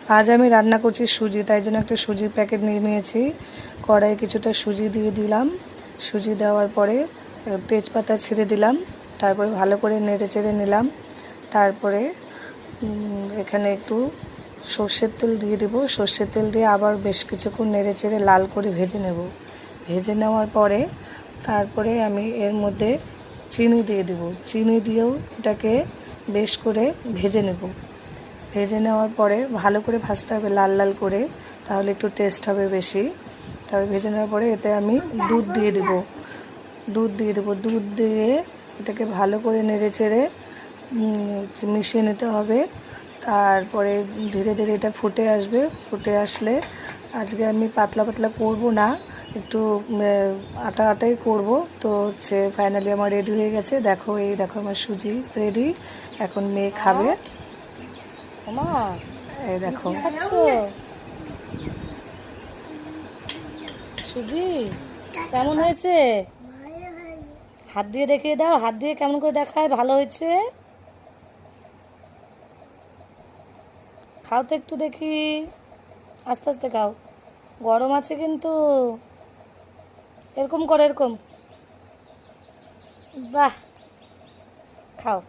আজ আমি রান্না করছি সুজি, তাই জন্য একটা সুজির প্যাকেট নিয়ে নিয়েছি। কড়াইয়ে কিছুটা সুজি দিয়ে দিলাম। সুজি দেওয়ার পরে তেজপাতা ছেড়ে দিলাম। তারপরে ভালো করে নেড়ে চেড়ে নিলাম। তারপরে এখানে একটু সর্ষের তেল দিয়ে দেবো। সর্ষের তেল দিয়ে আবার বেশ কিছুক্ষণ নেড়ে চেড়ে লাল করে ভেজে নেব। ভেজে নেওয়ার পরে তারপরে আমি এর মধ্যে চিনি দিয়ে দেবো। চিনি দিয়েও এটাকে বেশ করে ভেজে নেব। ভেজে নেওয়ার পরে ভালো করে ভাজতে হবে, লাল লাল করে, তাহলে একটু টেস্ট হবে বেশি। তারপরে ভেজে নেওয়ার পরে এতে আমি দুধ দিয়ে দেবো। দুধ দিয়ে এটাকে ভালো করে নেড়ে চেড়ে মিশিয়ে নিতে হবে। তারপরে ধীরে ধীরে এটা ফুটে আসবে। ফুটে আসলে আজকে আমি পাতলা পাতলা করব না, একটু আটা আটাই করব। তো হচ্ছে ফাইনালি আমার রেডি হয়ে গেছে। দেখো, এই দেখো আমার সুজি রেডি। এখন মেয়ে খাবে। মা এই দেখো, খাচ্ছ সুজি? কেমন হয়েছে? হাত দিয়ে দেখিয়ে দাও, হাত দিয়ে কেমন করে দেখায় ভালো হয়েছে। খাও তো একটু দেখি, আস্তে আস্তে খাও, গরম আছে কিন্তু। এরকম করো, এরকম। বাহ, খাও।